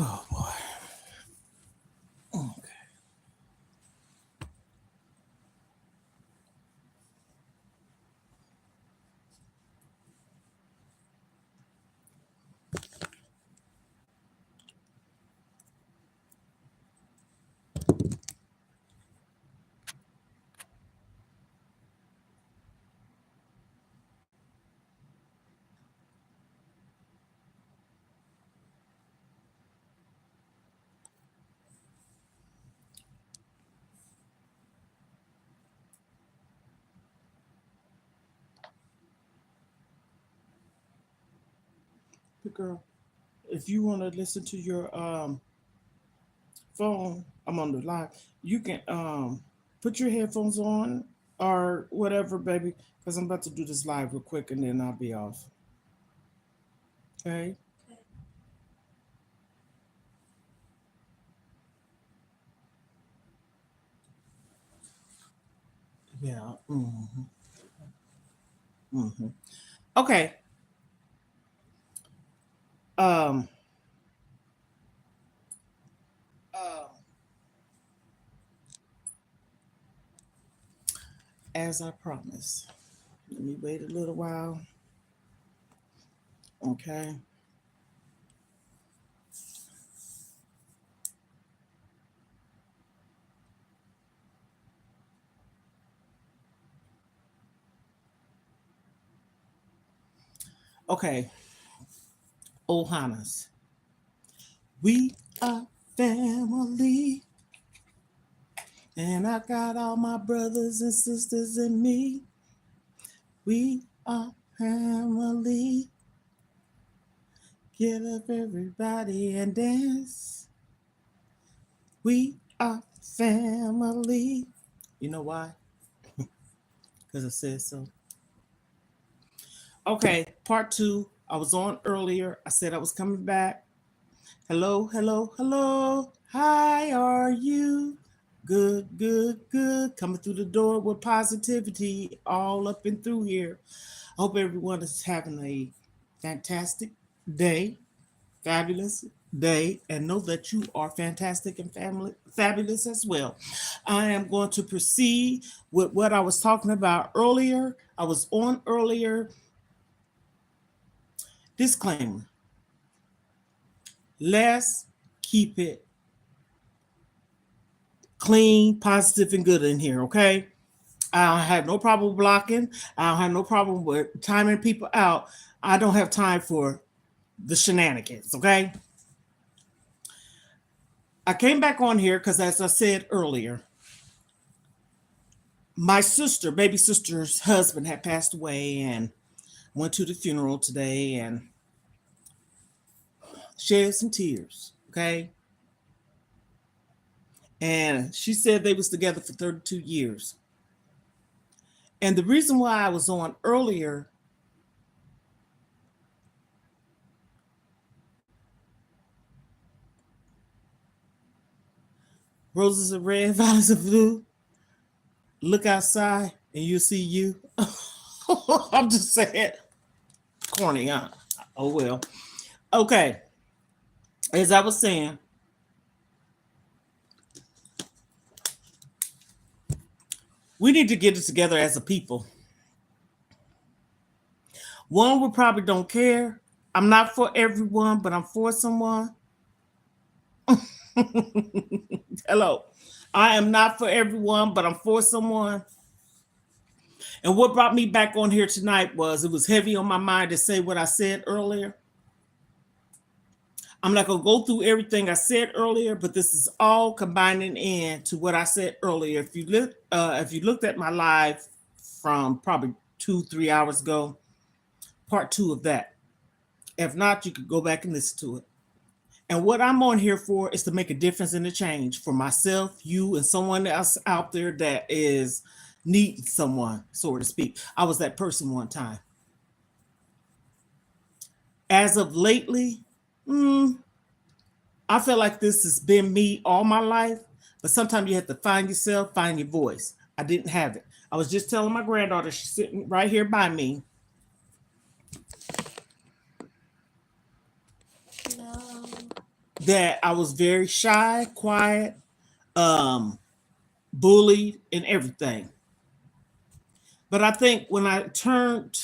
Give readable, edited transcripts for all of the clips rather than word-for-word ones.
Oh boy. Okay. But girl, if you want to listen to your phone, I'm on the line. You can put your headphones on or whatever, baby, because I'm about to do this live real quick and then I'll be off. Okay. Yeah. Okay. Um. As I promised, let me wait a little while. Okay. Okay. Ohana's. We are family, and I got all my brothers and sisters in me. We are family. Get up, everybody, and dance. We are family. You know why? Because I said so. Okay, part two. I was on earlier. I said I was coming back. Hello, hello, hello. Hi, are you? Good, good, good. Coming through the door with positivity all up and through here. I hope everyone is having a fantastic day, fabulous day, and know that you are fantastic and family fabulous as well. I am going to proceed with what I was talking about earlier. I was on earlier. Disclaimer. Let's keep it clean, positive, and good in here, okay? I don't have no problem blocking. I don't have no problem with timing people out. I don't have time for the shenanigans, okay? I came back on here because, as I said earlier, my sister, baby sister's husband, had passed away and went to the funeral today and shed some tears, okay? And she said they was together for 32 years. And the reason why I was on earlier, roses are red, violets are blue. Look outside and you'll see you. I'm just saying, corny, huh? Oh well. Okay, as I was saying, we need to get it together as a people. One, we probably don't care. I'm not for everyone, but I'm for someone. Hello. I am not for everyone, but I'm for someone. And what brought me back on here tonight was it was heavy on my mind to say what I said earlier. I'm not gonna go through everything I said earlier, but this is all combining in to what I said earlier. If you looked at my live from probably 2, 3 hours ago, part two of that. If not, you could go back and listen to it. And what I'm on here for is to make a difference in the change for myself, you, and someone else out there that is needing someone, so to speak. I was that person one time. As of lately, I feel like this has been me all my life, but sometimes you have to find yourself, find your voice. I didn't have it. I was just telling my granddaughter, she's sitting right here by me, that I was very shy, quiet, bullied, and everything. But I think when I turned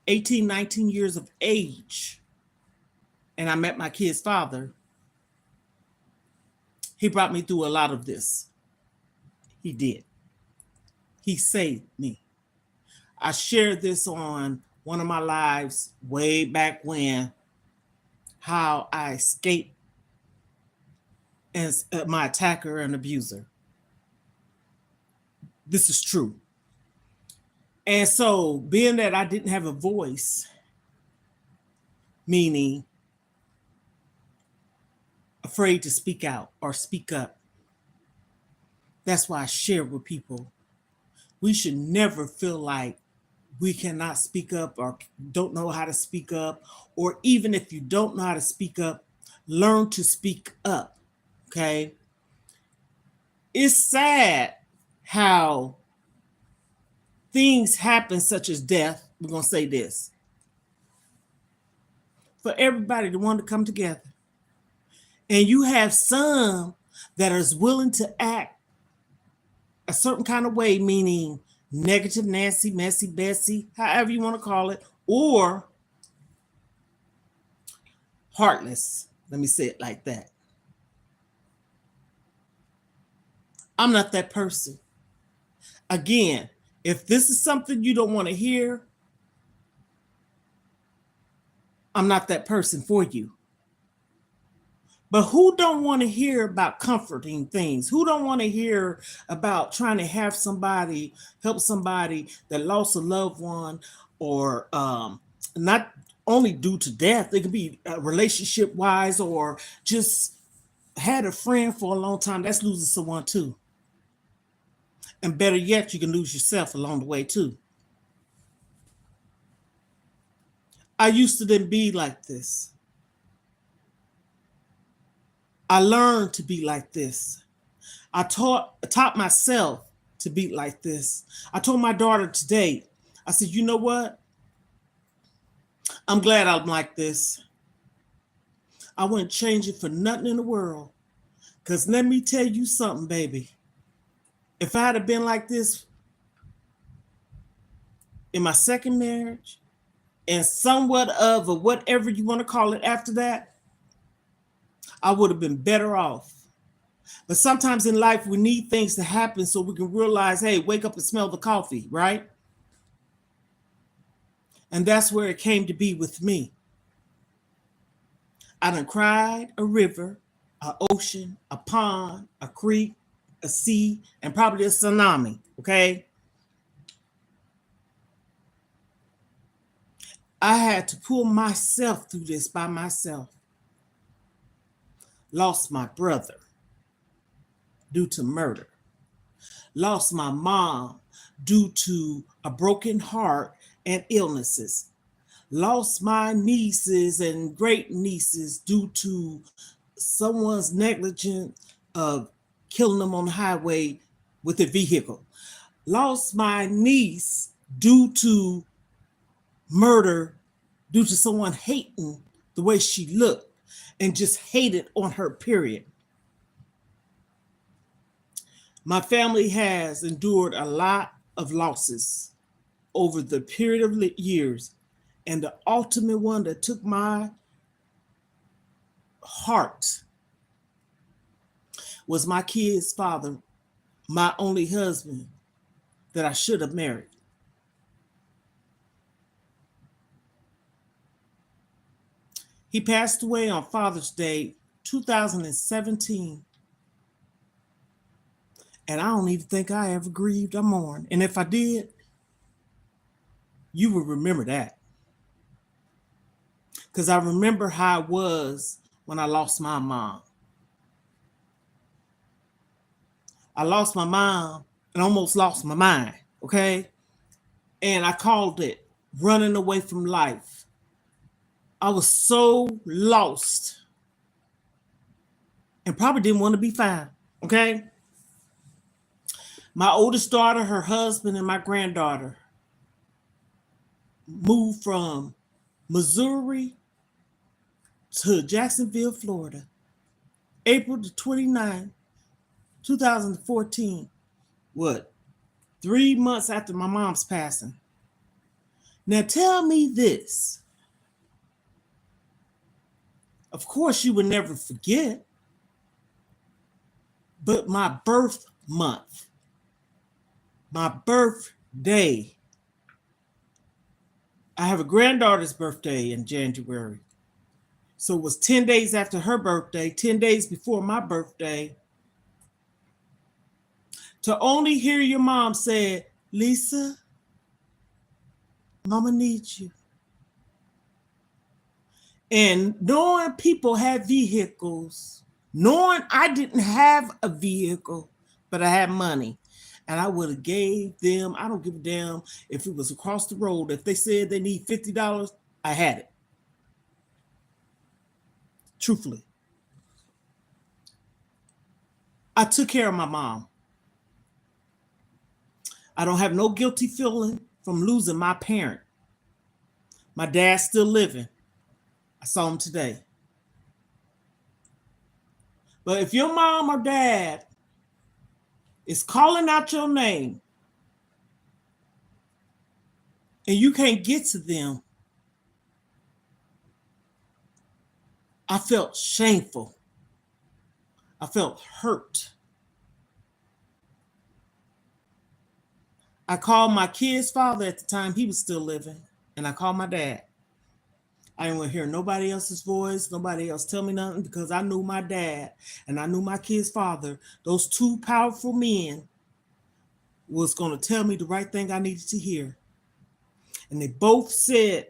18, 19 years of age and I met my kid's father, he brought me through a lot of this. He did. He saved me. I shared this on one of my lives way back when, how I escaped as my attacker and abuser. This is true. And so, being that I didn't have a voice, meaning afraid to speak out or speak up, that's why I share with people. We should never feel like we cannot speak up or don't know how to speak up, or even if you don't know how to speak up, learn to speak up. Okay. It's sad how things happen, such as death. We're going to say this for everybody to want to come together. And you have some that is willing to act a certain kind of way, meaning negative Nancy, messy Bessie, however you want to call it, or heartless. Let me say it like that. I'm not that person. Again, if this is something you don't want to hear, I'm not that person for you. But who don't want to hear about comforting things? Who don't want to hear about trying to have somebody help somebody that lost a loved one, or not only due to death, it could be relationship wise, or just had a friend for a long time. That's losing someone too. And better yet, you can lose yourself along the way too. I used to then be like this. I learned to be like this. I taught myself to be like this. I told my daughter today, I said, you know what? I'm glad I'm like this. I wouldn't change it for nothing in the world. Because let me tell you something, baby. If I had been like this in my second marriage, and somewhat of a whatever you want to call it after that, I would have been better off. But sometimes in life, we need things to happen so we can realize, hey, wake up and smell the coffee, right? And that's where it came to be with me. I done cried a river, an ocean, a pond, a creek, a sea, and probably a tsunami, okay? I had to pull myself through this by myself. Lost my brother due to murder. Lost my mom due to a broken heart and illnesses. Lost my nieces and great nieces due to someone's negligence of killing them on the highway with a vehicle. Lost my niece due to murder, due to someone hating the way she looked and just hated on her, period. My family has endured a lot of losses over the period of years, and the ultimate one that took my heart was my kid's father, my only husband that I should have married. He passed away on Father's Day 2017. And I don't even think I ever grieved or mourned. And if I did, you would remember that. Because I remember how I was when I lost my mom. I lost my mom and almost lost my mind, okay? And I called it running away from life. I was so lost and probably didn't want to be found, okay? My oldest daughter, her husband, and my granddaughter moved from Missouri to Jacksonville, Florida, April the 29th, 2014. What? 3 months after my mom's passing. Now tell me this. Of course, you would never forget, but my birth month, my birthday, I have a granddaughter's birthday in January. So it was 10 days after her birthday, 10 days before my birthday, to only hear your mom say, Lisa, Mama needs you. And knowing people had vehicles, knowing I didn't have a vehicle, but I had money, and I would have gave them, I don't give a damn if it was across the road. If they said they need $50, I had it. Truthfully. I took care of my mom. I don't have no guilty feeling from losing my parent. My dad's still living. I saw him today. But if your mom or dad is calling out your name and you can't get to them, I felt shameful. I felt hurt. I called my kid's father at the time. He was still living. And I called my dad. I didn't want to hear nobody else's voice, nobody else tell me nothing, because I knew my dad and I knew my kid's father. Those two powerful men was going to tell me the right thing I needed to hear. And they both said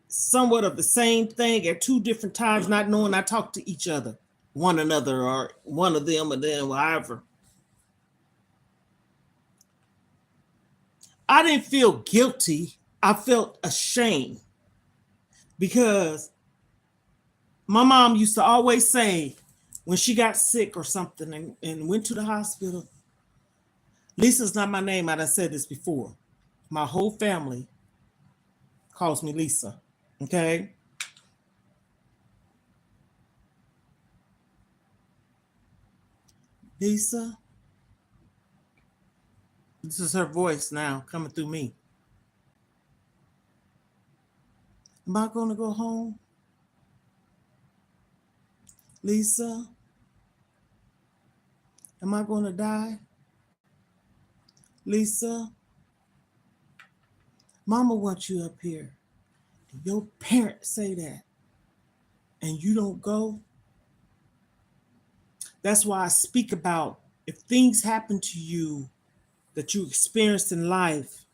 somewhat of the same thing at two different times, not knowing I talked to each other, one another, or one of them, or then however. I didn't feel guilty. I felt ashamed, because my mom used to always say when she got sick or something and went to the hospital, Lisa's not my name. I done said this before. My whole family calls me Lisa. Okay? Lisa. This is her voice now coming through me. Am I going to go home? Lisa? Am I going to die? Lisa? Mama wants you up here. Your parents say that, and you don't go. That's why I speak about if things happen to you that you experienced in life,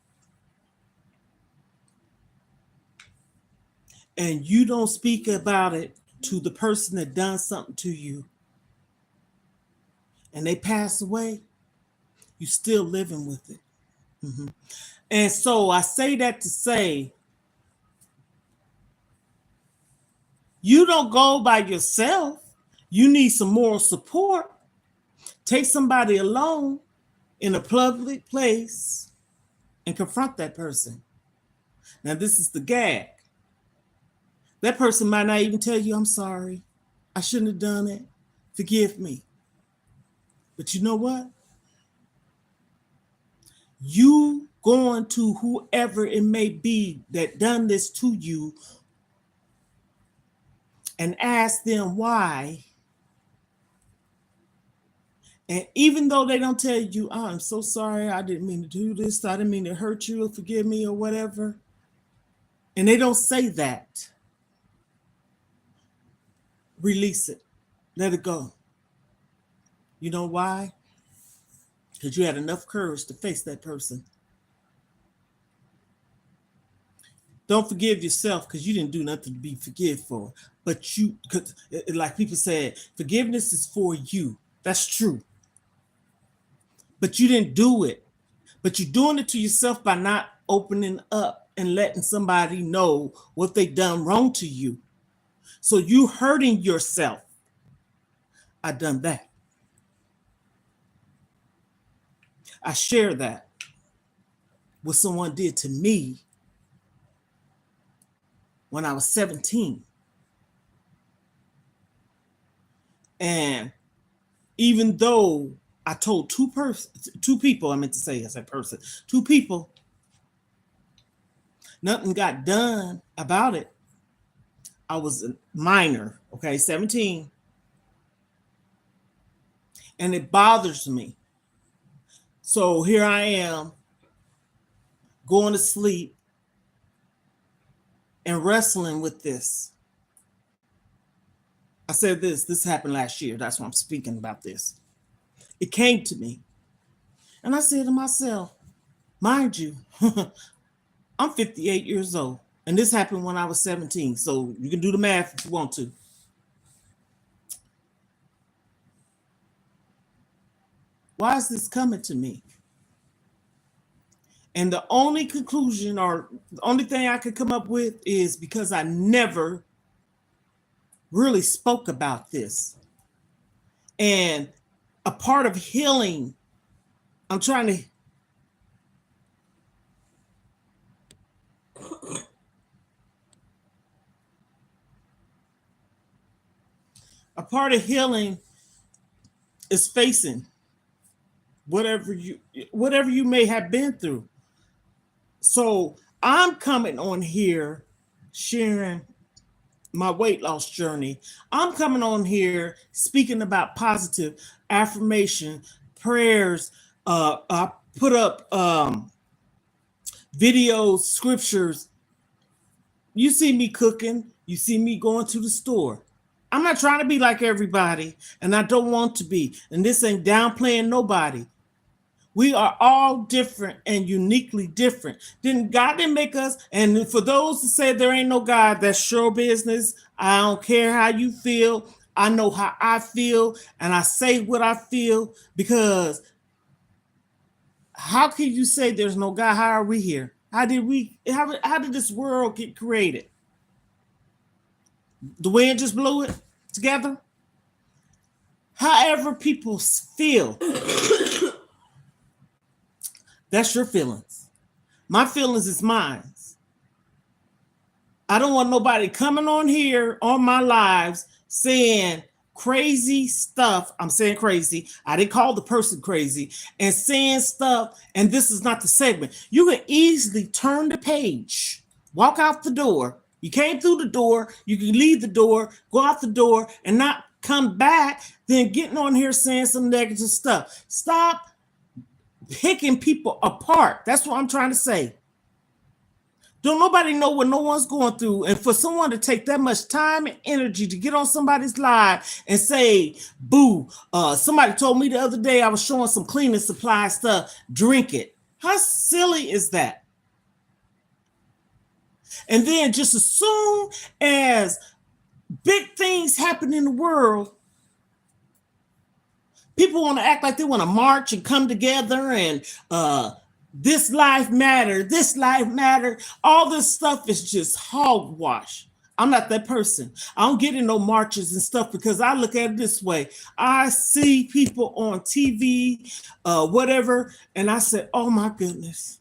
and you don't speak about it to the person that done something to you, and they pass away, you still living with it. Mm-hmm. And so I say that to say, you don't go by yourself. You need some moral support. Take somebody alone in a public place and confront that person. Now, this is the gag. That person might not even tell you, I'm sorry. I shouldn't have done it. Forgive me. But you know what? You going to whoever it may be that done this to you and ask them why. And even though they don't tell you, oh, I'm so sorry, I didn't mean to do this, I didn't mean to hurt you, or forgive me, or whatever, and they don't say that, release it. Let it go. You know why? Because you had enough courage to face that person. Don't forgive yourself because you didn't do nothing to be forgiven for. But you, like people said, forgiveness is for you. That's true. But you didn't do it. But you're doing it to yourself by not opening up and letting somebody know what they done wrong to you. So you hurting yourself. I done that. I share that. What someone did to me when I was 17. And even though I told two people, I meant to say, I said person, two people, nothing got done about it. I was a minor, okay, 17, and it bothers me. So here I am going to sleep and wrestling with this. I said this happened last year. That's why I'm speaking about this. It came to me. And I said to myself, mind you, I'm 58 years old. And this happened when I was 17. So you can do the math if you want to. Why is this coming to me? And the only conclusion or the only thing I could come up with is because I never really spoke about this. And a part of healing, I'm trying to a part of healing is facing whatever you may have been through. So I'm coming on here sharing my weight loss journey. I'm coming on here speaking about positive affirmation, prayers. I put up videos, scriptures. You see me cooking. You see me going to the store. I'm not trying to be like everybody, and I don't want to be. And this ain't downplaying nobody. We are all different and uniquely different. God didn't make us. And for those who say there ain't no God, that's your business. I don't care how you feel. I know how I feel, and I say what I feel, because how can you say there's no God? How are we here? How did this world get created? The wind just blew it together? However people feel, that's your feelings. My feelings is mine. I don't want nobody coming on here on my lives saying crazy stuff. I'm saying crazy. I didn't call the person crazy, and saying stuff. And this is not the segment. You can easily turn the page, walk out the door. You came through the door. You can leave the door, go out the door, and not come back. Then getting on here saying some negative stuff. Stop picking people apart. That's what I'm trying to say. Don't nobody know what no one's going through. And for someone to take that much time and energy to get on somebody's live and say, boo, somebody told me the other day I was showing some cleaning supply stuff, drink it. How silly is that? And then just as soon as big things happen in the world, people want to act like they want to march and come together and this life matter, this life matter. All this stuff is just hogwash. I'm not that person. I don't get in no marches and stuff, because I look at it this way. I see people on TV, whatever, and I say, oh my goodness.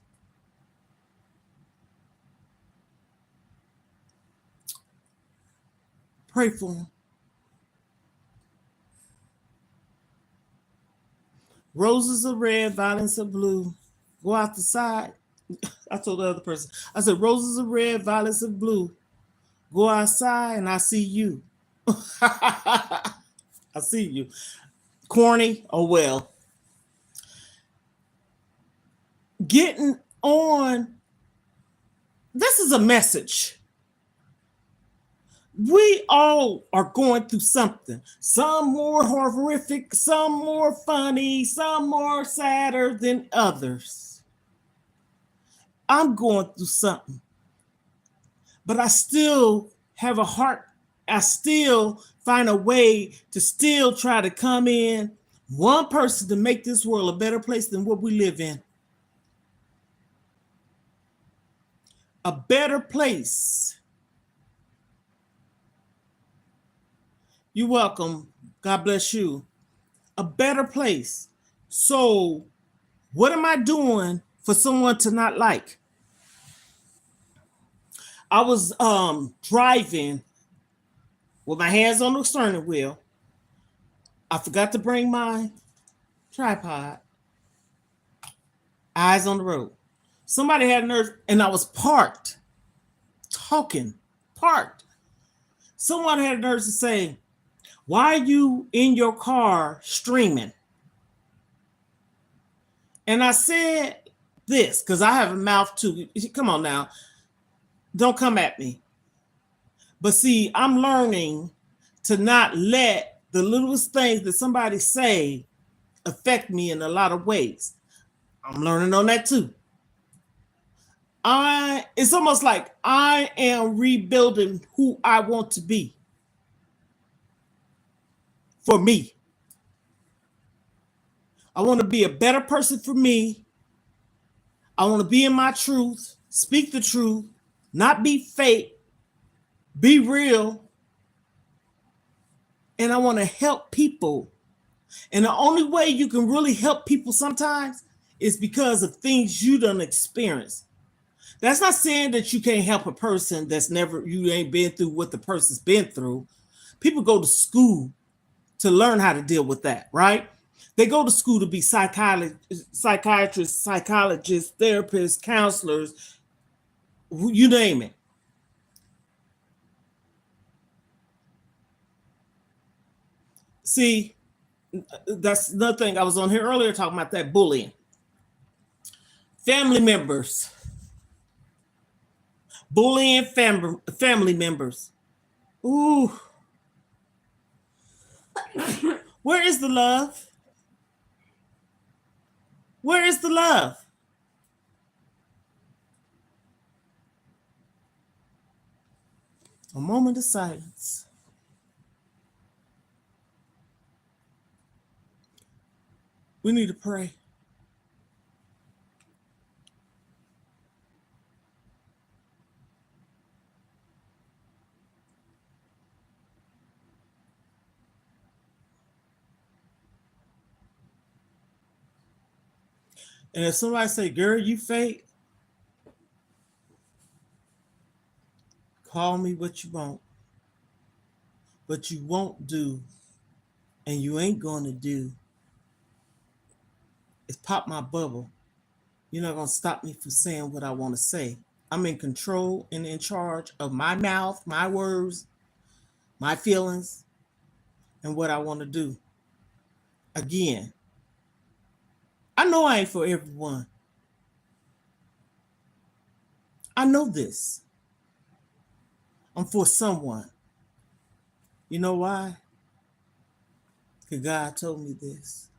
Pray for them. Roses are red, violets are blue. Go out the side. I told the other person, I said, roses are red, violets are blue. Go outside and I see you. I see you. Corny, oh well. Getting on, this is a message. We all are going through something. Some more horrific, some more funny, some more sadder than others. I'm going through something, but I still have a heart. I still find a way to still try to come in one person to make this world a better place than what we live in. A better place. You're welcome. God bless you. A better place. So what am I doing for someone to not like? I was driving with my hands on the steering wheel, I forgot to bring my tripod. Eyes on the road. Somebody had nerves, and I was parked, talking, parked. Someone had nerves to say, "Why are you in your car streaming?" And I said this because I have a mouth too. Come on now. Don't come at me. But see, I'm learning to not let the littlest things that somebody say affect me in a lot of ways. I'm learning on that too. It's almost like I am rebuilding who I want to be for me. I want to be a better person for me. I want to be in my truth, speak the truth, not be fake, be real. And I want to help people. And the only way you can really help people sometimes is because of things you done experienced. That's not saying that you can't help a person that's never, you ain't been through what the person's been through. People go to school to learn how to deal with that, right? They go to school to be psychiatrists, psychologists, therapists, counselors, you name it. See, that's another thing. I was on here earlier talking about that bullying. Family members, bullying family members. Ooh, where is the love? Where is the love? A moment of silence. We need to pray. And if somebody say, "Girl, you fake," call me what you want. But you won't do, and you ain't going to do, is pop my bubble. You're not going to stop me from saying what I want to say. I'm in control and in charge of my mouth, my words, my feelings, and what I want to do. Again, I know I ain't for everyone. I know this. I'm for someone. You know why? Because God told me this.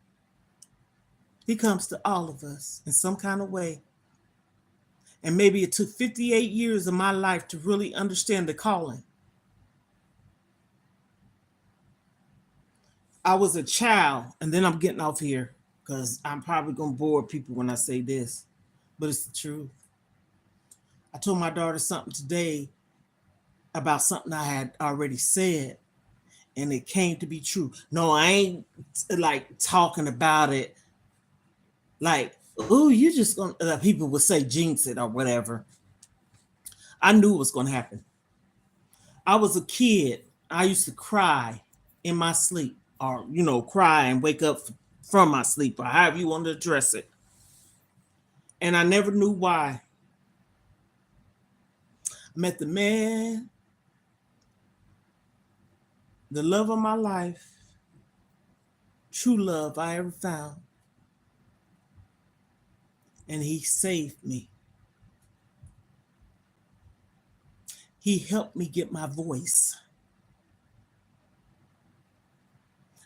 He comes to all of us in some kind of way. And maybe it took 58 years of my life to really understand the calling. I was a child, and then I'm getting off here because I'm probably going to bore people when I say this, but it's the truth. I told my daughter something today about something I had already said, and it came to be true. No, I ain't like talking about it like, oh, you just going to, people would say jinx it or whatever. I knew it was going to happen. I was a kid. I used to cry in my sleep or, cry and wake up from my sleep or however you want to address it. And I never knew why. I met the man, the love of my life, true love I ever found. And he saved me. He helped me get my voice.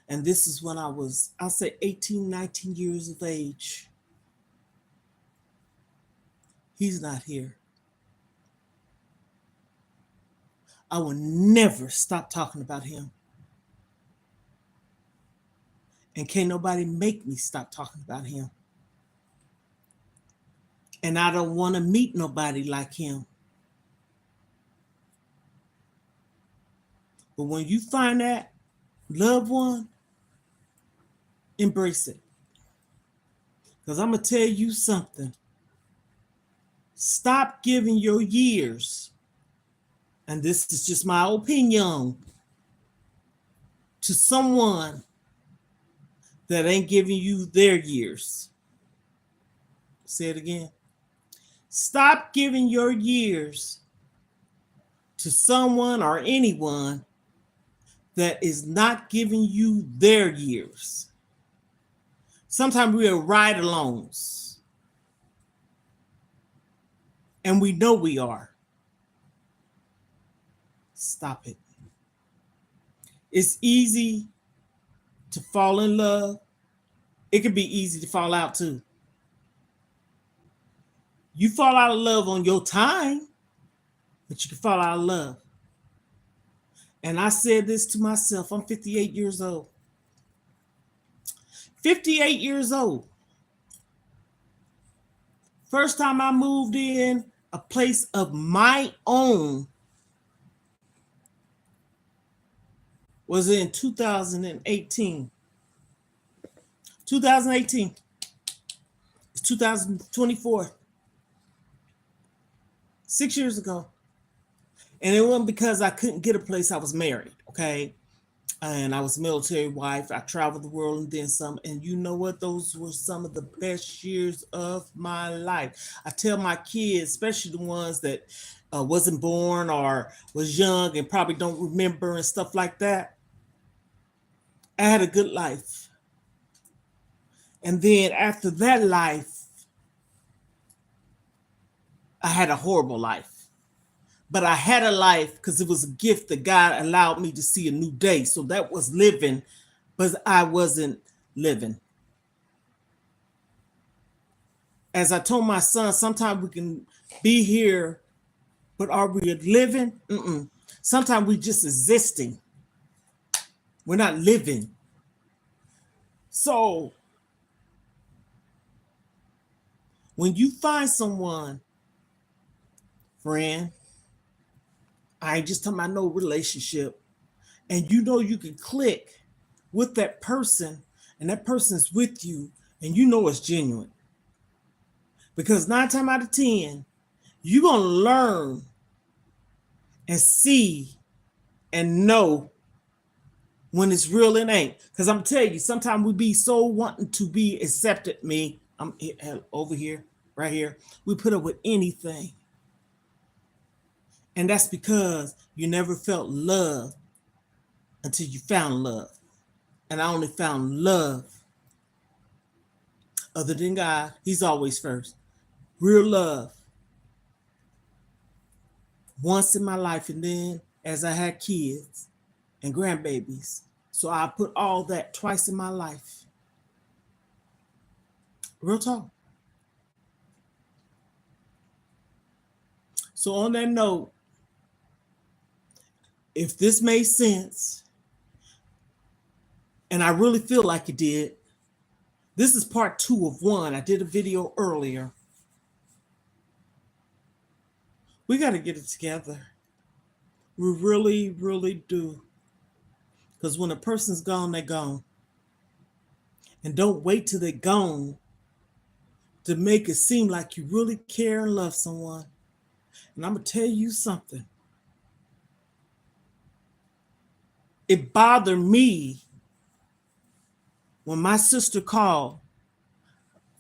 And this is when I was, I'll say 18, 19 years of age. He's not here. I will never stop talking about him. And can't nobody make me stop talking about him. And I don't want to meet nobody like him. But when you find that loved one, embrace it. Because I'm going to tell you something. Stop giving your years, and this is just my opinion, to someone that ain't giving you their years. Say it again. Stop giving your years to someone or anyone that is not giving you their years. Sometimes we are ride-alongs, and we know we are. Stop it. It's easy to fall in love. It can be easy to fall out too. You fall out of love on your time, but you can fall out of love. And I said this to myself. I'm 58 years old. 58 years old. First time I moved in a place of my own was in 2018. 2018. It's 2024. 6 years ago. And it wasn't because I couldn't get a place. I was married, okay? And I was a military wife. I traveled the world and then some. And you know what? Those were some of the best years of my life. I tell my kids, especially the ones that wasn't born or was young and probably don't remember and stuff like that. I had a good life. And then after that life, I had a horrible life. But I had a life because it was a gift that God allowed me to see a new day. So that was living, but I wasn't living. As I told my son, sometimes we can be here, but are we living? Sometimes we just existing. We're not living. So when you find someone, friend, I ain't just talking about no relationship, and you know you can click with that person, and that person's with you, and you know it's genuine. Because 9 times out of 10, you're going to learn and see and know when it's real and ain't. Because I'm telling you, sometimes we be so wanting to be accepted. I'm over here, right here. We put up with anything. And that's because you never felt love until you found love. And I only found love. Other than God, he's always first. Real love. Once in my life, and then as I had kids and grandbabies. So I put all that twice in my life. Real talk. So on that note, if this made sense, and I really feel like it did, this is part 2 of 1. I did a video earlier. We got to get it together. We really, really do. Because when a person's gone, they're gone. And don't wait till they're gone to make it seem like you really care and love someone. And I'm going to tell you something. It bothered me when my sister called,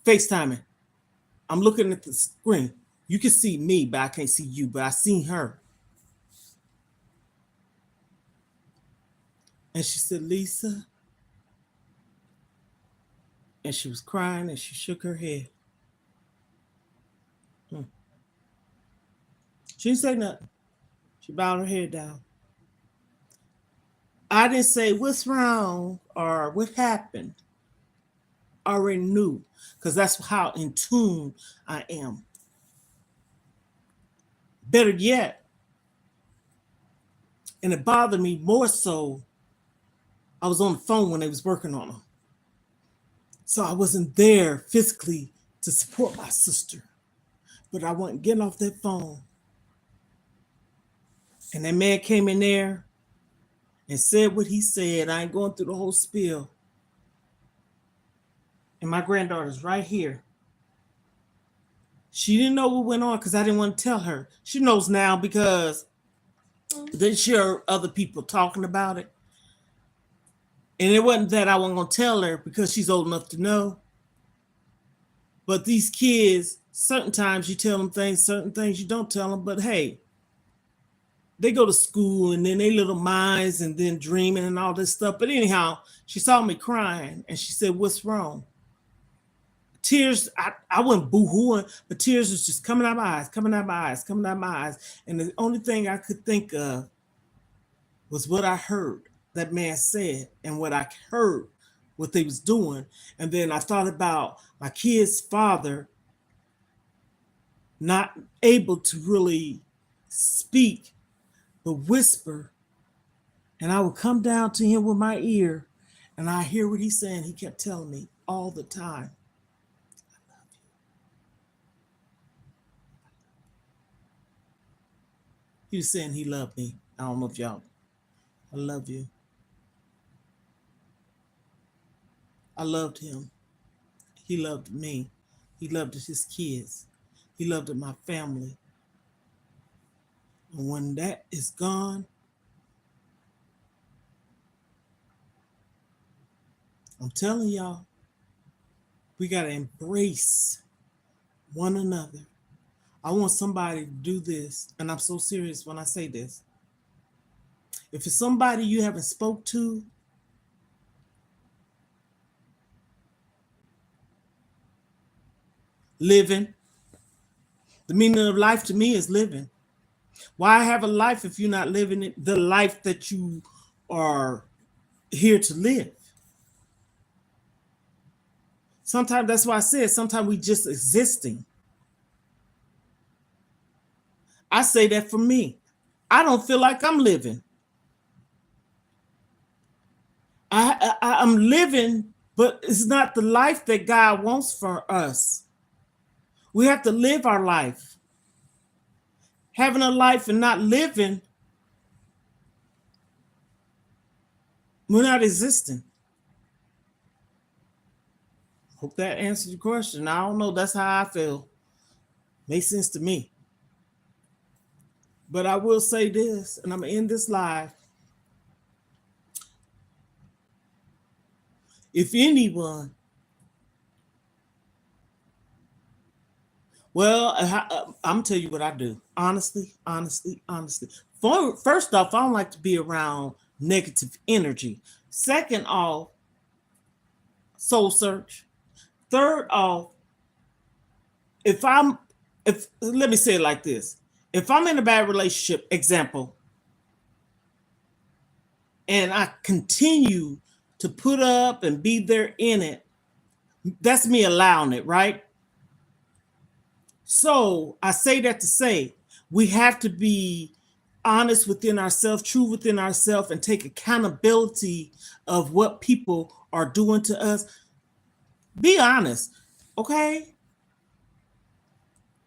FaceTiming. I'm looking at the screen. You can see me, but I can't see you, but I seen her. And she said, Lisa. And she was crying and she shook her head. She didn't say nothing. She bowed her head down. I didn't say what's wrong or what happened. I already knew, because that's how in tune I am. Better yet, and it bothered me more so, I was on the phone when they was working on her. So I wasn't there physically to support my sister. But I wasn't getting off that phone. And that man came in there and said what he said. I ain't going through the whole spiel. And my granddaughter's right here. She didn't know what went on because I didn't want to tell her. She knows now because they share other people talking about it. And it wasn't that I wasn't going to tell her because she's old enough to know. But these kids, certain times you tell them things, certain things you don't tell them. But hey, they go to school and then they little minds and then dreaming and all this stuff. But anyhow, she saw me crying and she said, "What's wrong?" Tears, I wasn't boo-hooing, but tears was just coming out my eyes, coming out my eyes, coming out my eyes. And the only thing I could think of was what I heard that man said and what I heard what they was doing. And then I thought about my kid's father not able to really speak, but whisper. And I would come down to him with my ear and I hear what he's saying. He kept telling me all the time, he was saying he loved me. I don't know if y'all, I love you. I loved him. He loved me. He loved his kids. He loved my family. And when that is gone, I'm telling y'all, we got to embrace one another. I want somebody to do this, and I'm so serious when I say this. If it's somebody you haven't spoke to, living. The meaning of life to me is living. Why have a life if you're not living it, the life that you are here to live? Sometimes that's why I said sometimes we just existing. I say that for me. I don't feel like I'm living. I'm living, but it's not the life that God wants for us. We have to live our life. Having a life and not living, we're not existing. Hope that answers your question. I don't know. That's how I feel. Makes sense to me. But I will say this, and I'm going to end this live. If anyone, well, I'm going to tell you what I do. Honestly. First off, I don't like to be around negative energy. Second off, soul search. Third off, let me say it like this. If I'm in a bad relationship, example, and I continue to put up and be there in it, that's me allowing it, right? So I say that to say we have to be honest within ourselves, true within ourselves, and take accountability of what people are doing to us. Be honest, okay?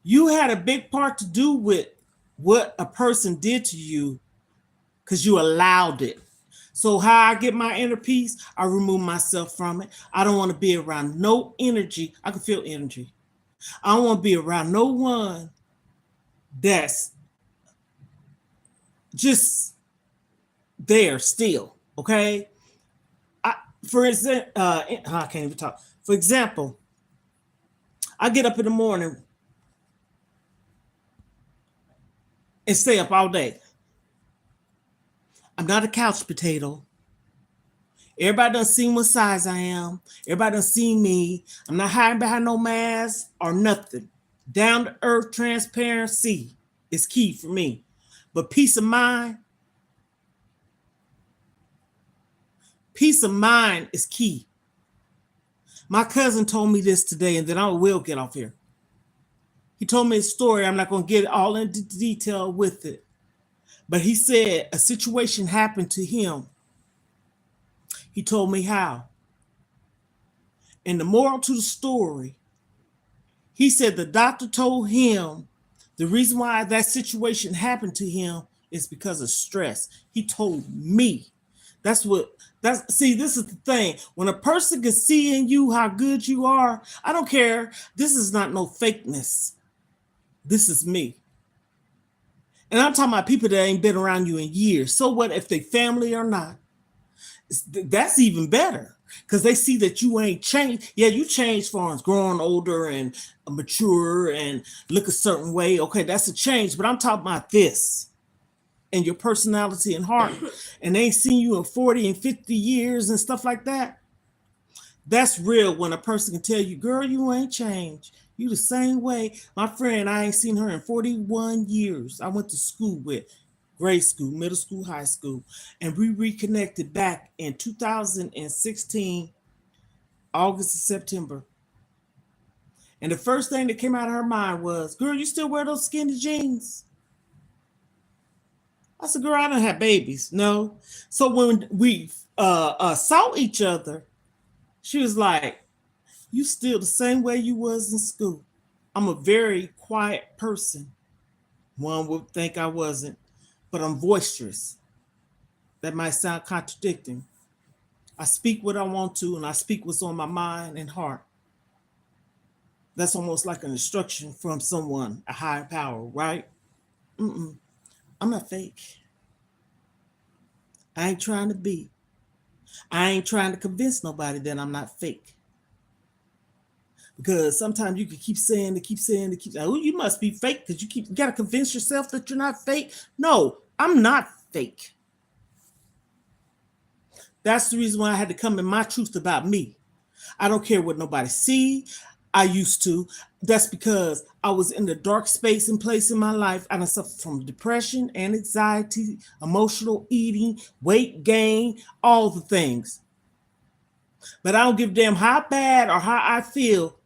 You had a big part to do with what a person did to you because you allowed it. So how I get my inner peace, I remove myself from it. I don't want to be around no energy. I can feel energy. I don't want to be around no one that's just there still, okay? For instance, I can't even talk. For example, I get up in the morning and stay up all day. I'm not a couch potato. Everybody done seen what size I am. Everybody done seen me. I'm not hiding behind no mask or nothing. Down to earth transparency is key for me. But peace of mind is key. My cousin told me this today, and then I will get off here. He told me a story. I'm not going to get all into detail with it. But he said a situation happened to him. He told me how. And the moral to the story, he said the doctor told him the reason why that situation happened to him is because of stress. He told me. See, this is the thing. When a person can see in you how good you are, I don't care. This is not no fakeness. This is me. And I'm talking about people that ain't been around you in years. So what if they family or not? That's even better because they see that you ain't changed. Yeah, you changed for us, growing older and mature and look a certain way. Okay, that's a change, but I'm talking about this and your personality and heart. And they ain't seen you in 40 and 50 years and stuff like that. That's real when a person can tell you, girl, you ain't changed. You the same way. My friend, I ain't seen her in 41 years. I went to school with grade school, middle school, high school, and we reconnected back in 2016, August and September. And the first thing that came out of her mind was, girl, you still wear those skinny jeans? I said, girl, I don't have babies. No. So when we saw each other, she was like, you still the same way you was in school. I'm a very quiet person. One would think I wasn't, but I'm boisterous. That might sound contradicting. I speak what I want to, and I speak what's on my mind and heart. That's almost like an instruction from someone, a higher power, right? Mm-mm. I'm not fake. I ain't trying to be. I ain't trying to convince nobody that I'm not fake. Because sometimes you can keep saying oh, you must be fake because you got to convince yourself that you're not fake. No, I'm not fake. That's the reason why I had to come in my truth about me. I don't care what nobody see. I used to. That's because I was in the dark space and place in my life. I suffered from depression and anxiety, emotional eating, weight gain, all the things. But I don't give a damn how bad or how I feel.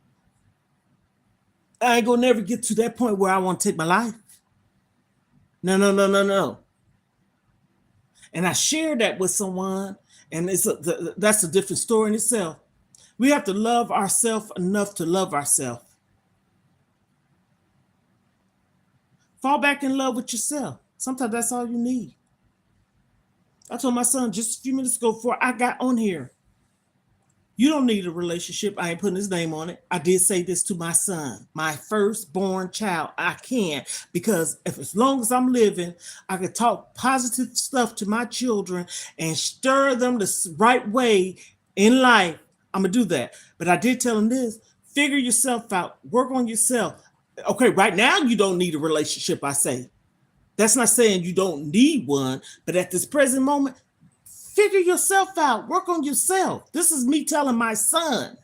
I ain't gonna never get to that point where I want to take my life. No. And I shared that with someone, and that's a different story in itself. We have to love ourselves enough to love ourselves. Fall back in love with yourself. Sometimes that's all you need. I told my son just a few minutes ago before I got on here, you don't need a relationship. I ain't putting his name on it. I did say this to my son, my firstborn child. I can, because as long as I'm living, I can talk positive stuff to my children and stir them the right way in life. I'm going to do that. But I did tell him this, figure yourself out, work on yourself. Okay, right now you don't need a relationship, I say. That's not saying you don't need one, but at this present moment, figure yourself out. Work on yourself. This is me telling my son.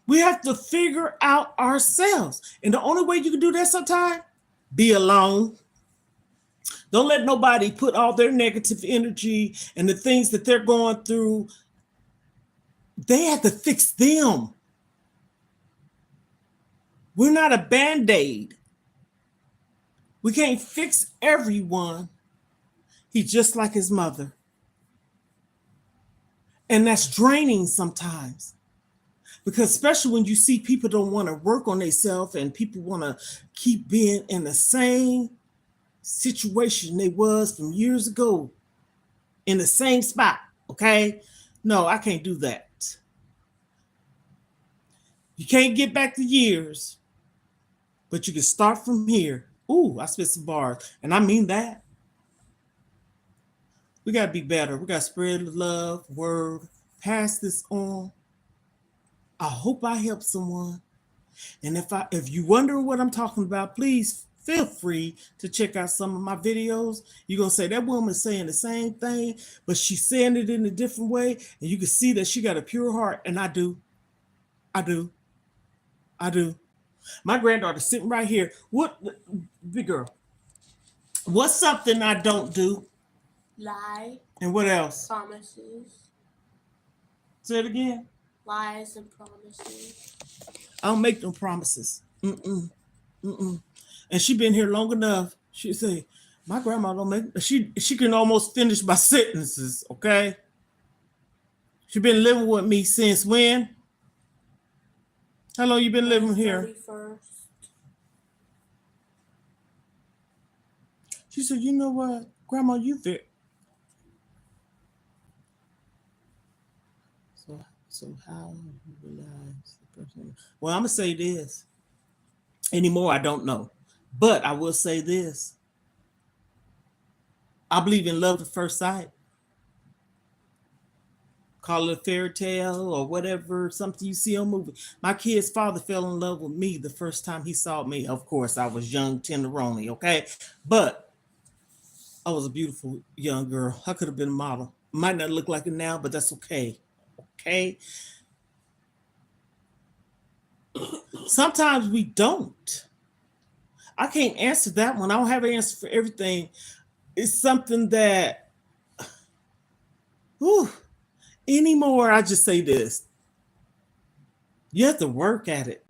We have to figure out ourselves. And the only way you can do that sometimes, be alone. Don't let nobody put all their negative energy and the things that they're going through. They have to fix them. We're not a Band-Aid. We can't fix everyone. He's just like his mother. And that's draining sometimes. Because especially when you see people don't want to work on themselves and people want to keep being in the same situation they was from years ago, in the same spot, okay? No, I can't do that. You can't get back the years, but you can start from here. Ooh, I spit some bars, and I mean that. We got to be better. We got to spread the love, word, pass this on. I hope I help someone. And if you wonder what I'm talking about, please feel free to check out some of my videos. You're going to say, that woman's saying the same thing, but she's saying it in a different way. And you can see that she got a pure heart. And I do. My granddaughter's sitting right here. What, big girl, what's something I don't do? Lie. And what else? Promises. Say it again. Lies and promises. I don't make no promises. Mm-mm. And she been here long enough. She say, my grandma don't make. She can almost finish my sentences. Okay. She been living with me since when? How long you been living here? 31st. She said, you know what, Grandma, you fit. So how you realize the person? Well, I'm gonna say this. Anymore, I don't know. But I will say this. I believe in love at first sight. Call it a fairy tale or whatever, something you see on movie. My kid's father fell in love with me the first time he saw me. Of course, I was young, tenderoni, okay? But I was a beautiful young girl. I could have been a model. Might not look like it now, but that's okay. Okay? Sometimes we don't. I can't answer that one. I don't have an answer for everything. It's something that, whew, anymore, I just say this. You have to work at it.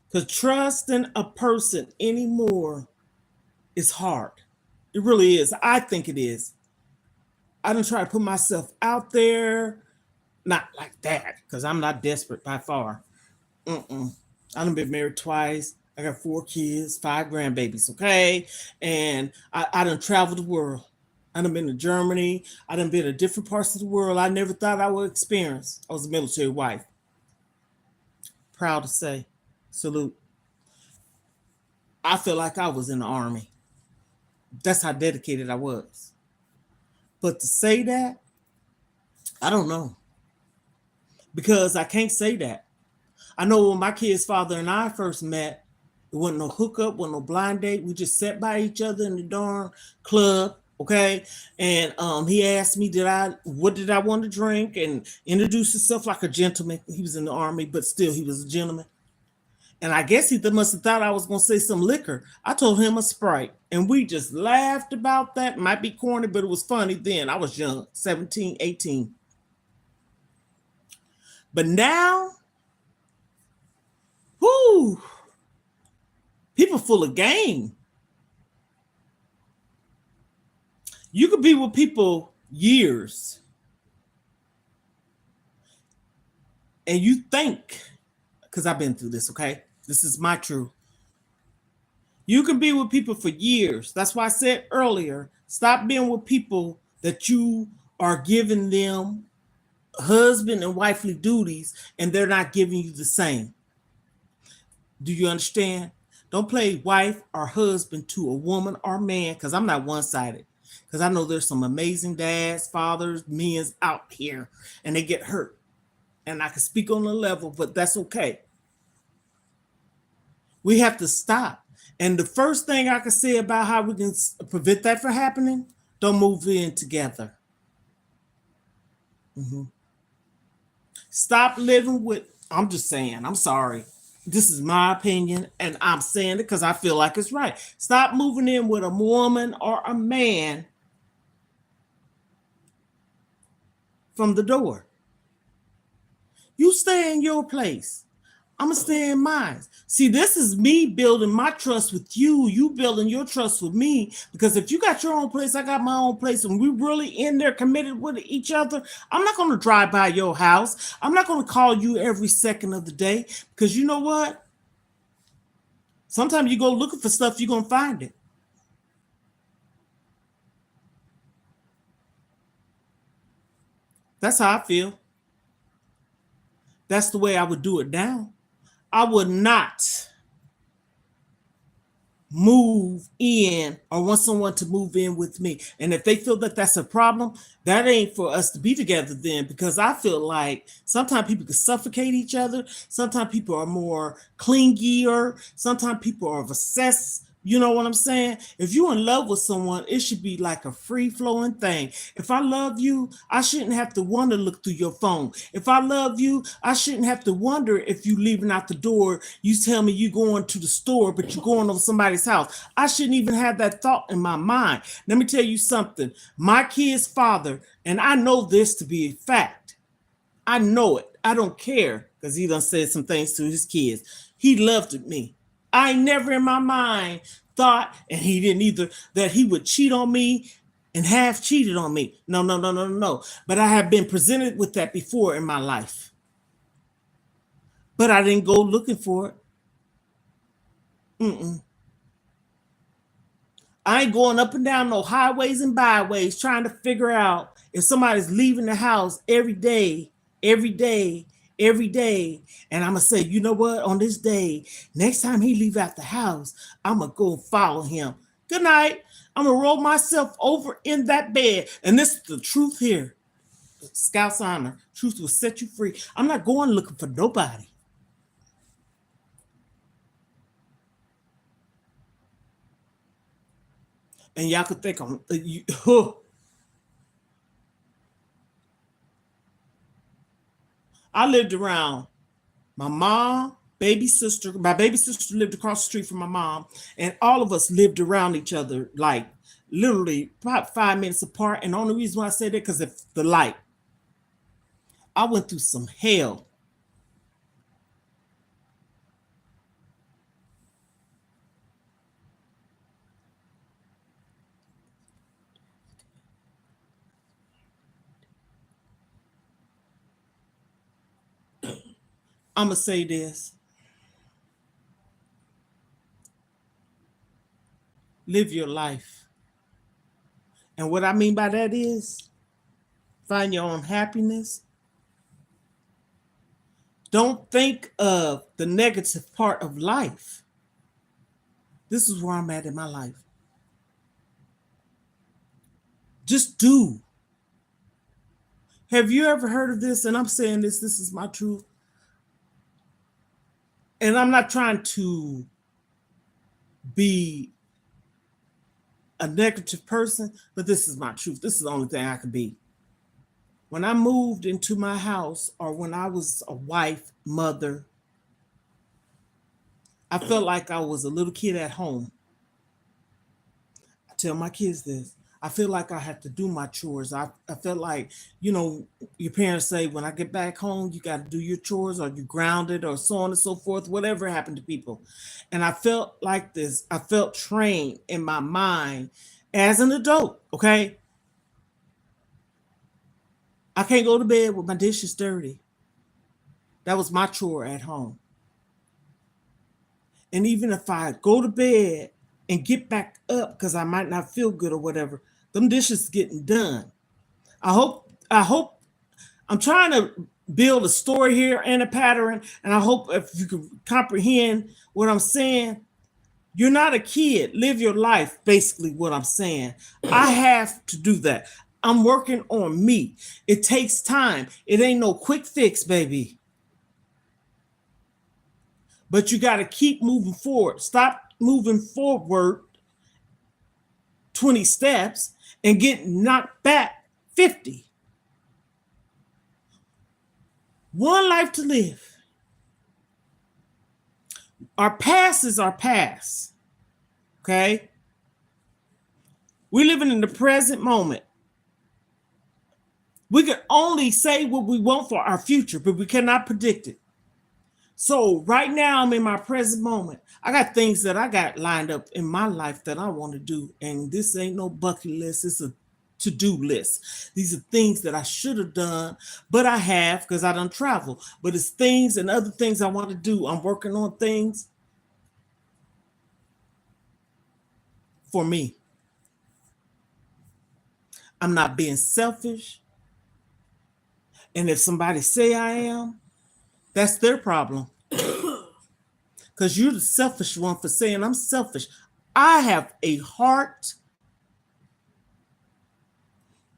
Because trusting a person anymore is hard. It really is. I think it is. I don't try to put myself out there. Not like that, because I'm not desperate by far. Mm-mm. I done been married twice. I got 4 kids, 5 grandbabies, okay? And I done traveled the world. I done been to Germany. I done been to different parts of the world I never thought I would experience. I was a military wife. Proud to say, salute. I feel like I was in the army. That's how dedicated I was. But to say that, I don't know. Because I can't say that. I know when my kid's father and I first met, it wasn't no hookup, wasn't no blind date. We just sat by each other in the darn club, okay? And he asked me, what did I want to drink, and introduced himself like a gentleman. He was in the army, but still he was a gentleman. And I guess he must have thought I was going to say some liquor. I told him a Sprite, and we just laughed about that. Might be corny, but it was funny then. I was young, 17, 18. But now, whoo, people full of game. You could be with people years, and you think, because I've been through this, okay? This is my truth. You can be with people for years. That's why I said earlier, stop being with people that you are giving them husband and wifely duties and they're not giving you the same. Do you understand? Don't play wife or husband to a woman or man, because I'm not one-sided. Because I know there's some amazing dads, fathers, men out here, and they get hurt. And I can speak on the level, but that's okay. We have to stop. And the first thing I can say about how we can prevent that from happening, don't move in together. Mm-hmm. Stop living with, I'm just saying, I'm sorry. This is my opinion, and I'm saying it because I feel like it's right. Stop moving in with a woman or a man from the door. You stay in your place. I'm going to stay in mine. See, this is me building my trust with you. You building your trust with me. Because if you got your own place, I got my own place, and we really in there committed with each other, I'm not going to drive by your house. I'm not going to call you every second of the day. Because you know what? Sometimes you go looking for stuff, you're going to find it. That's how I feel. That's the way I would do it now. I would not move in or want someone to move in with me. And if they feel that that's a problem, that ain't for us to be together then, because I feel like sometimes people can suffocate each other. Sometimes people are more clingier. Sometimes people are obsessed. You know what I'm saying? If you're in love with someone, it should be like a free-flowing thing. If I love you, I shouldn't have to want to look through your phone. If I love you, I shouldn't have to wonder if you leaving out the door, you tell me you going to the store, but you're going over somebody's house. I shouldn't even have that thought in my mind. Let me tell you something. My kid's father, and I know this to be a fact. I know it. I don't care, because he done said some things to his kids. He loved me. I never in my mind thought, and he didn't either, that he would cheat on me and have cheated on me. No. But I have been presented with that before in my life. But I didn't go looking for it. I ain't going up and down no highways and byways trying to figure out if somebody's leaving the house every day, and I'm gonna say, you know what, on this day, next time he leave out the house, I'm gonna go follow him. Good night. I'm gonna roll myself over in that bed. And this is the truth here. Scouts honor. Truth will set you free. I'm not going looking for nobody. And y'all could think I lived around my mom, baby sister. My baby sister lived across the street from my mom, and all of us lived around each other, like literally about 5 minutes apart. And the only reason why I say that because of the light. I went through some hell. I'm gonna say this. Live your life. And what I mean by that is find your own happiness. Don't think of the negative part of life. This is where I'm at in my life. Just do. Have you ever heard of this? And I'm saying this is my truth. And I'm not trying to be a negative person, but this is my truth. This is the only thing I could be. When I moved into my house, or when I was a wife, mother, I felt like I was a little kid at home. I tell my kids this. I feel like I have to do my chores. I felt like, your parents say, when I get back home, you got to do your chores, or you grounded, or so on and so forth, whatever happened to people. And I felt like this. I felt trained in my mind as an adult, okay? I can't go to bed with my dishes dirty. That was my chore at home. And even if I go to bed and get back up because I might not feel good or whatever, them dishes getting done. I hope I'm trying to build a story here and a pattern, and I hope if you can comprehend what I'm saying. You're not a kid. Live your life, basically what I'm saying. I have to do that. I'm working on me. It takes time. It ain't no quick fix, baby. But you got to keep moving forward. Stop moving forward 20 steps and get knocked back 50. One life to live. Our past is our past. Okay? We're living in the present moment. We can only say what we want for our future, but we cannot predict it. So right now I'm in my present moment. I got things that I got lined up in my life that I want to do. And this ain't no bucket list. It's a to-do list. These are things that I should have done, but I have because I don't travel. But it's things and other things I want to do. I'm working on things for me. I'm not being selfish. And if somebody say I am, that's their problem. Because you're the selfish one for saying I'm selfish. I have a heart.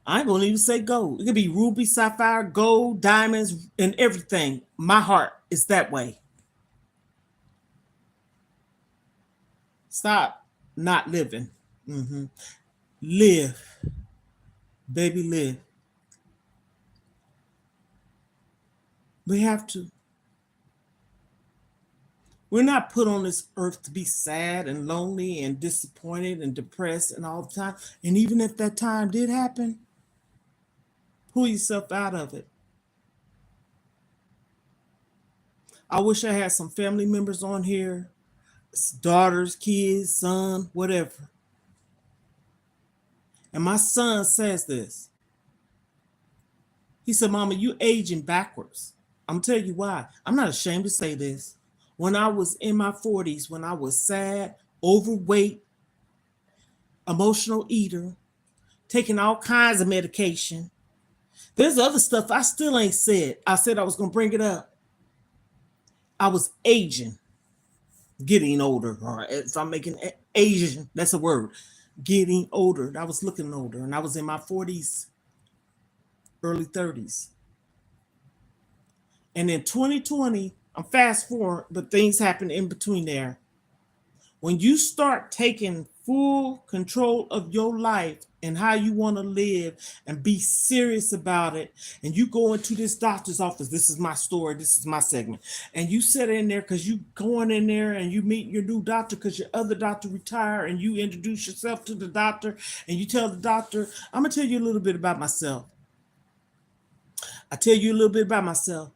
I ain't going to even say gold. It could be ruby, sapphire, gold, diamonds, and everything. My heart is that way. Stop not living. Live. Baby, live. We have to. We're not put on this earth to be sad and lonely and disappointed and depressed and all the time. And even if that time did happen, pull yourself out of it. I wish I had some family members on here, daughters, kids, son, whatever. And my son says this. He said, Mama, you aging backwards. I'm telling you why. I'm not ashamed to say this. When I was in my 40s, when I was sad, overweight, emotional eater, taking all kinds of medication, there's other stuff I still ain't said. I said I was going to bring it up. I was aging, getting older, or if I'm making Asian, that's a word. getting older. I was looking older, and I was in my 40s, early 30s. And in 2020, I'm fast forward, but things happen in between there. When you start taking full control of your life and how you want to live and be serious about it, and you go into this doctor's office, this is my story, this is my segment, and you sit in there because you going in there and you meet your new doctor because your other doctor retired, and you introduce yourself to the doctor and you tell the doctor, I'm gonna tell you a little bit about myself. I tell you a little bit about myself,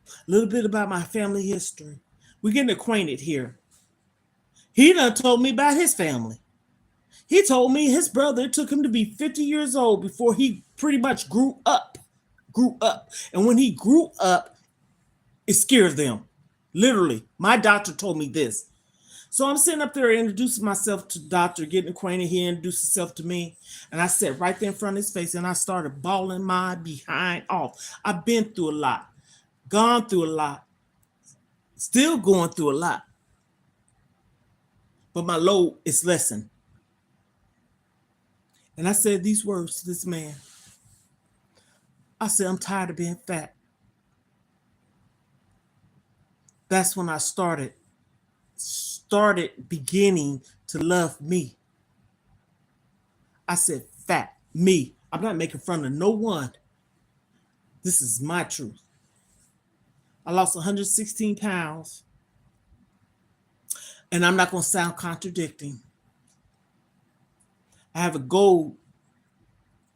a little bit about my family history. We're getting acquainted here. He done told me about his family. He told me his brother took him to be 50 years old before he pretty much grew up. Grew up. And when he grew up, it scared them. Literally. My doctor told me this. So I'm sitting up there introducing myself to the doctor, getting acquainted. He introduced himself to me. And I sat right there in front of his face and I started bawling my behind off. I've been through a lot, gone through a lot, still going through a lot. But my load is lessened. And I said these words to this man. I said, I'm tired of being fat. That's when I started beginning to love me. I said, fat, me. I'm not making fun of no one. This is my truth. I lost 116 pounds. And I'm not going to sound contradicting. I have a goal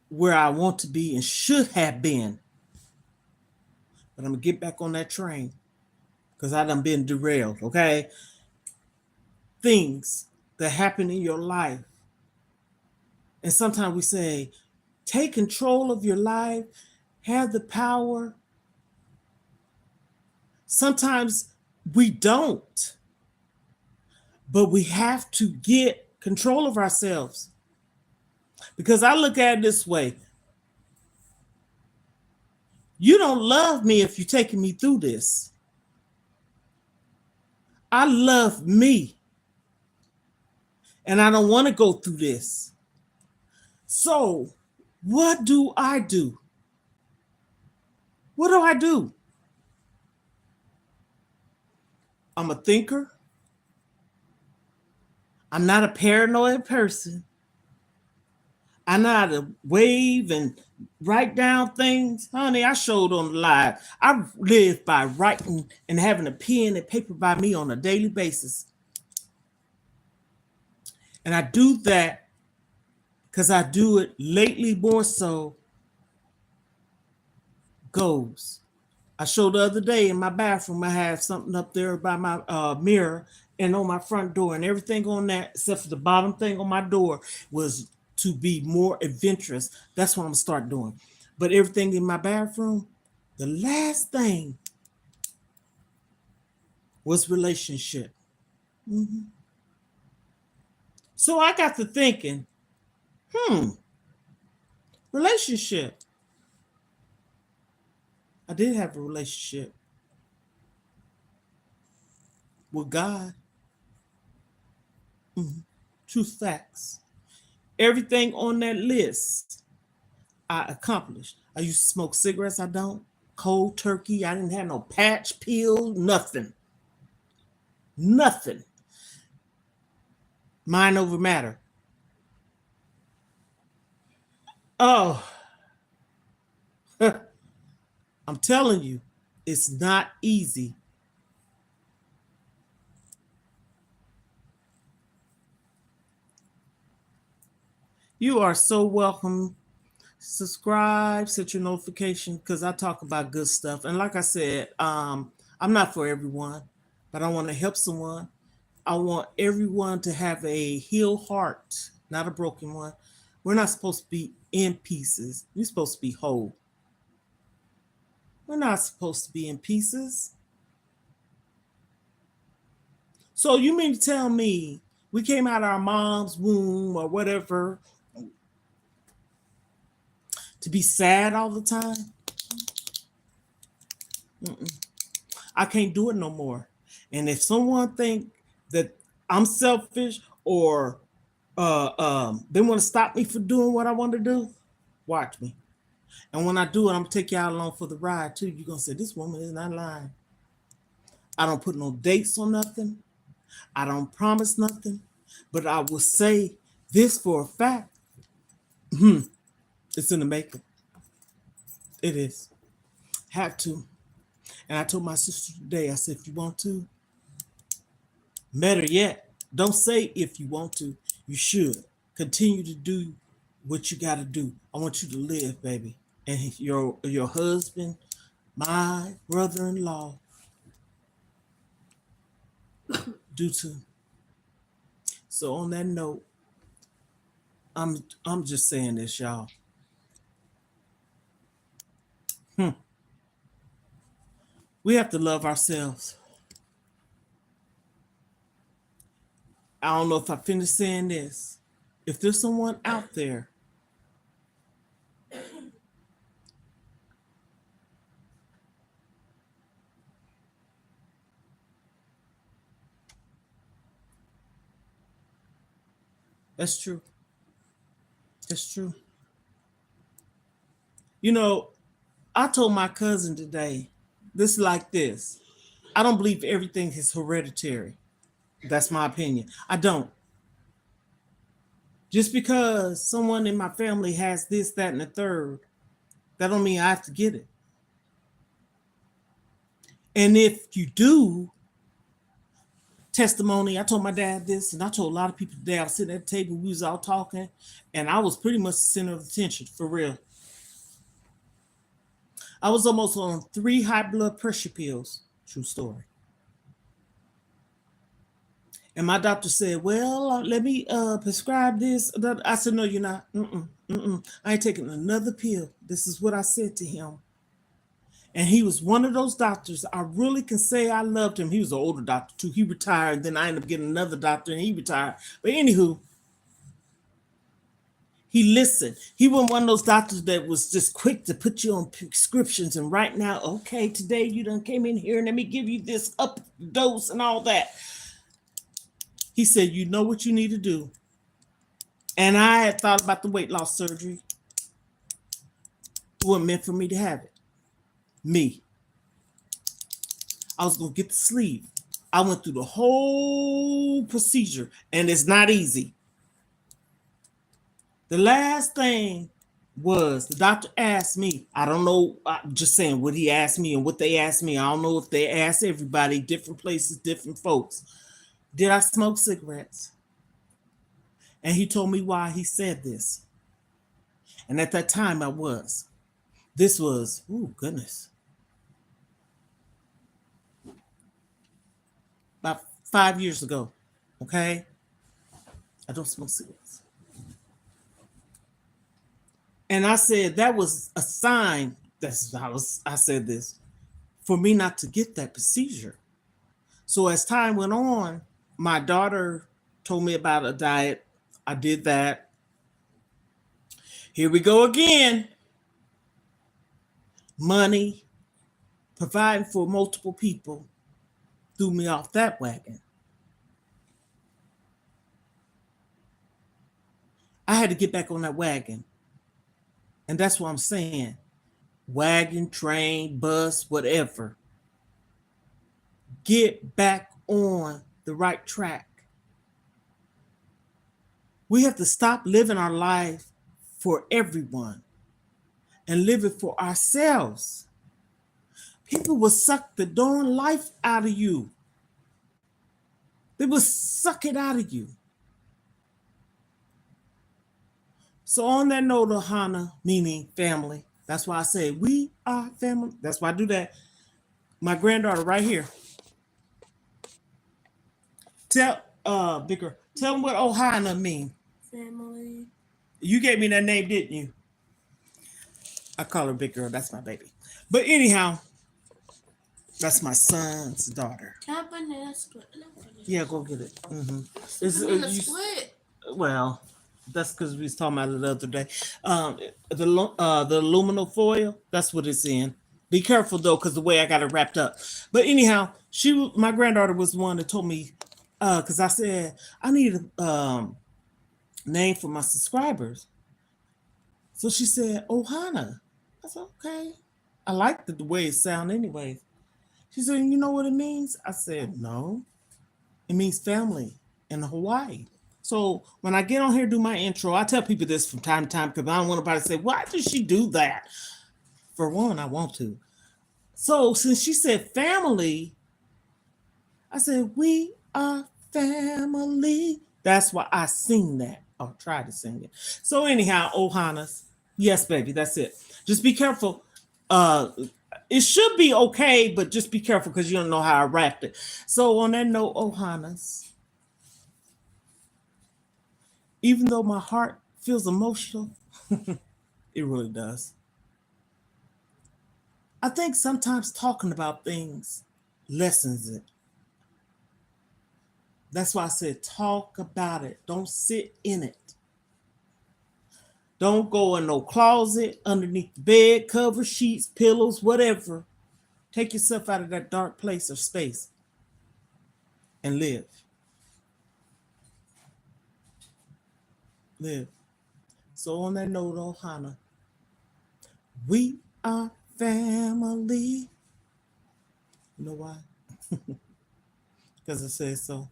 where I want to be and should have been. But I'm going to get back on that train because I done been derailed, okay? Things that happen in your life. And sometimes we say, take control of your life, have the power. Sometimes we don't. But we have to get control of ourselves. Because I look at it this way. You don't love me if you're taking me through this. I love me. And I don't want to go through this. So, what do I do? What do I do? I'm a thinker. I'm not a paranoid person. I know how to wave and write down things. Honey, I showed on the live. I live by writing and having a pen and paper by me on a daily basis. And I do that because I do it lately more so. Goals. I showed the other day in my bathroom, I have something up there by my mirror and on my front door, and everything on that, except for the bottom thing on my door, was to be more adventurous. That's what I'm gonna start doing. But everything in my bathroom, the last thing was relationship. Mm-hmm. So I got to thinking, relationship. I did have a relationship with God. Mm-hmm. Truth, facts. Everything on that list, I accomplished. I used to smoke cigarettes. I don't. Cold turkey. I didn't have no patch, peel, nothing. Nothing. Mind over matter. Oh, I'm telling you, it's not easy. You are so welcome. Subscribe, set your notification because I talk about good stuff. And like I said, I'm not for everyone, but I want to help someone. I want everyone to have a healed heart, not a broken one. We're not supposed to be in pieces. We're supposed to be whole. We're not supposed to be in pieces. So you mean to tell me we came out of our mom's womb or whatever to be sad all the time? I can't do it no more. And if someone think that I'm selfish or they want to stop me for doing what I want to do. Watch me. And when I do it, I'm gonna take y'all along for the ride too. You're gonna say this woman is not lying. I don't put no dates on nothing. I don't promise nothing. But I will say this for a fact. It's in the making. It is. Have to. And I told my sister today, I said, if you want to, better yet, don't say if you want to, you should. Continue to do what you got to do. I want you to live, baby. And your husband, my brother-in-law, do too. So on that note, I'm just saying this, y'all. We have to love ourselves. I don't know if I finished saying this. If there's someone out there that's true. That's true. You know, I told my cousin today, this like this. I don't believe everything is hereditary. That's my opinion. I don't. Just because someone in my family has this, that, and the third, that don't mean I have to get it. And if you do, testimony, I told my dad this, and I told a lot of people today. I was sitting at the table, we was all talking, and I was pretty much the center of attention, for real. I was almost on 3 high blood pressure pills. True story. And my doctor said, well, let me prescribe this. I said, no, you're not. I ain't taking another pill. This is what I said to him. And he was one of those doctors. I really can say I loved him. He was an older doctor too. He retired. Then I ended up getting another doctor and he retired. But anywho, he listened. He wasn't one of those doctors that was just quick to put you on prescriptions and right now, okay, today you done came in here and let me give you this up dose and all that. He said, you know what you need to do. And I had thought about the weight loss surgery. It wasn't meant for me to have it. Me. I was going to get the sleeve. I went through the whole procedure and it's not easy. The last thing was the doctor asked me, I don't know, I'm just saying what he asked me and what they asked me. I don't know if they asked everybody, different places, different folks. Did I smoke cigarettes? And he told me why he said this. And at that time I was. This was, oh goodness, about 5 years ago, okay? I don't smoke cigarettes. And I said that was a sign, I said this, for me not to get that procedure. So as time went on, my daughter told me about a diet. I did that. Here we go again. Money, providing for multiple people, threw me off that wagon. I had to get back on that wagon. And that's what I'm saying. Wagon, train, bus, whatever. Get back on the right track. We have to stop living our life for everyone and live it for ourselves. People will suck the darn life out of you. They will suck it out of you. So on that note, Ohana, meaning family, that's why I say we are family. That's why I do that. My granddaughter right here. Tell Bigger, tell them what Ohana mean. Family. You gave me that name, didn't you? I call her Big Girl. That's my baby. But anyhow, that's my son's daughter. Can I banana split? Yeah, go get it. Mm-hmm. Banana split. Well, that's because we was talking about it the other day. The aluminum foil, that's what it's in. Be careful though, because the way I got it wrapped up. But anyhow, my granddaughter was the one that told me, because I said I need name for my subscribers. So she said, Ohana. I said, okay. I like the way it sounds anyway. She said, you know what it means? I said, no. It means family in Hawaii. So when I get on here do my intro, I tell people this from time to time because I don't want anybody to say, why did she do that? For one, I want to. So since she said family, I said, we are family. That's why I sing that or try to sing it. So anyhow, Ohanas, yes, baby, that's it. Just be careful. It should be okay, but just be careful because you don't know how I wrapped it. So on that note, Ohanas, even though my heart feels emotional, it really does. I think sometimes talking about things lessens it. That's why I said talk about it. Don't sit in it. Don't go in no closet, underneath the bed, cover, sheets, pillows, whatever. Take yourself out of that dark place or space and live. Live. So on that note, Ohana, we are family. You know why? Because it says so.